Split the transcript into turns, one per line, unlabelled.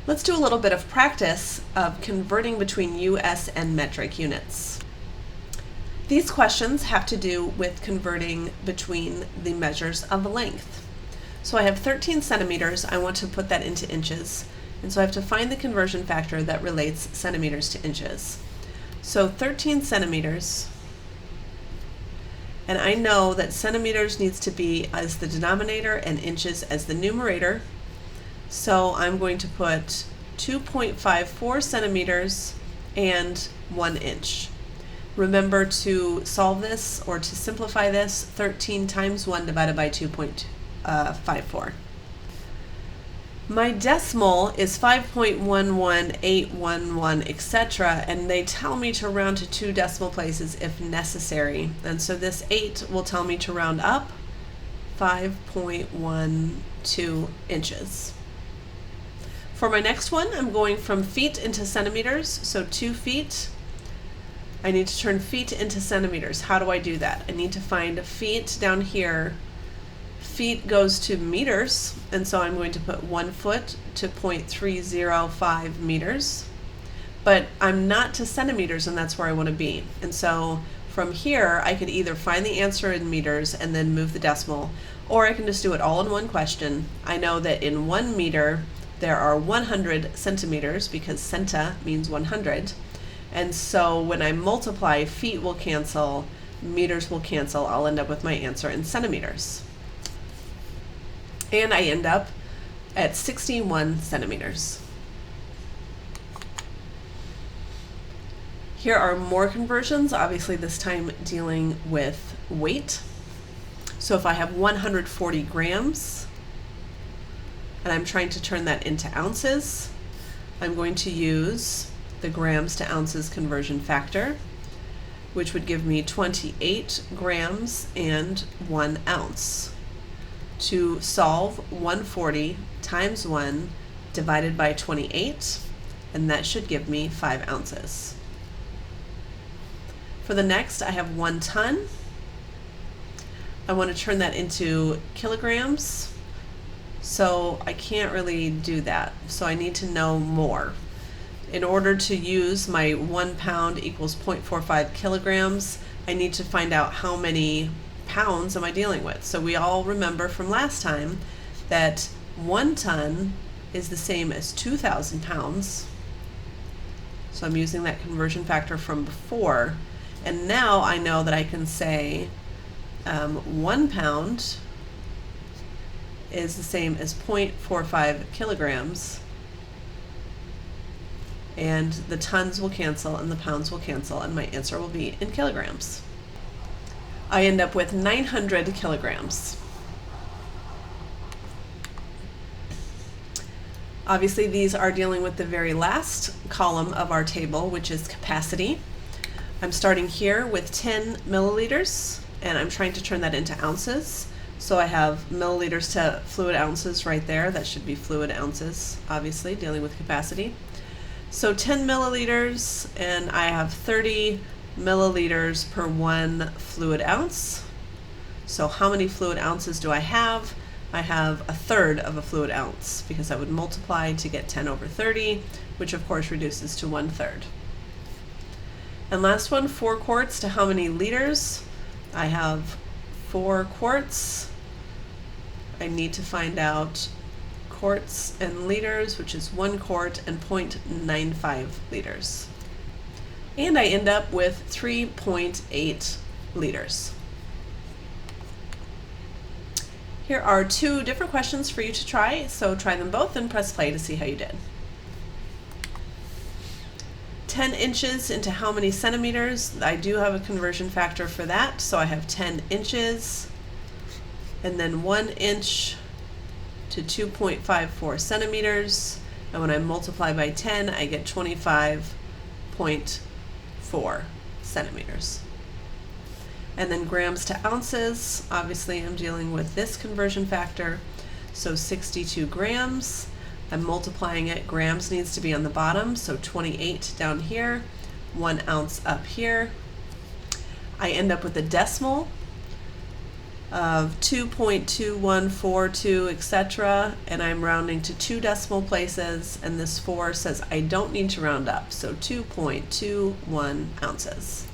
Let's do a little bit of practice of converting between US and metric units. These questions have to do with converting between the measures of length. So I have 13 centimeters, I want to put that into inches, and so I have to find the conversion factor that relates centimeters to inches. So 13 centimeters, and I know that centimeters needs to be as the denominator and inches as the numerator. So I'm going to put 2.54 centimeters and 1 inch. Remember to solve this, or to simplify this, 13 times 1 divided by 2.54. My decimal is 5.11811, etc., and they tell me to round to 2 decimal places if necessary. And so this 8 will tell me to round up 5.12 inches. For my next one, I'm going from feet into centimeters, so 2 feet. I need to turn feet into centimeters. How do I do that? I need to find feet down here. Feet goes to meters, and so I'm going to put 1 foot to 0.305 meters. But I'm not to centimeters, and that's where I want to be. And so from here, I could either find the answer in meters and then move the decimal, or I can just do it all in one question. I know that in 1 meter, there are 100 centimeters, because centa means 100. And so when I multiply, feet will cancel, meters will cancel. I'll end up with my answer in centimeters. And I end up at 61 centimeters. Here are more conversions, obviously this time dealing with weight. So if I have 140 grams, and I'm trying to turn that into ounces, I'm going to use the grams to ounces conversion factor, which would give me 28 grams and 1 ounce. To solve 140 times 1 divided by 28, and that should give me 5 ounces. For the next, I have 1 ton. I want to turn that into kilograms. So I can't really do that. So I need to know more. In order to use my 1 pound equals 0.45 kilograms, I need to find out how many pounds am I dealing with. So we all remember from last time that 1 ton is the same as 2,000 pounds. So I'm using that conversion factor from before. And now I know that I can say 1 pound is the same as 0.45 kilograms, and the tons will cancel and the pounds will cancel, and my answer will be in kilograms. I end up with 900 kilograms. Obviously these are dealing with the very last column of our table, which is capacity. I'm starting here with 10 milliliters, and I'm trying to turn that into ounces. So I have milliliters to fluid ounces right there. That should be fluid ounces, obviously, dealing with capacity. So 10 milliliters, and I have 30 milliliters per 1 fluid ounce. So how many fluid ounces do I have? I have 1/3 of a fluid ounce, because I would multiply to get 10 over 30, which of course reduces to 1/3. And last one, 4 quarts to how many liters? I have 4 quarts. I need to find out quarts and liters, which is 1 quart and 0.95 liters. And I end up with 3.8 liters. Here are 2 different questions for you to try, so try them both and press play to see how you did. 10 inches into how many centimeters? I do have a conversion factor for that, so I have 10 inches, and then 1 inch to 2.54 centimeters, and when I multiply by 10, I get 25.4 centimeters. And then grams to ounces, obviously I'm dealing with this conversion factor, so 62 grams. I'm multiplying it, grams needs to be on the bottom, so 28 down here, 1 ounce up here. I end up with a decimal, of 2.2142, etc., and I'm rounding to 2 decimal places, and this 4 says I don't need to round up, so 2.21 ounces.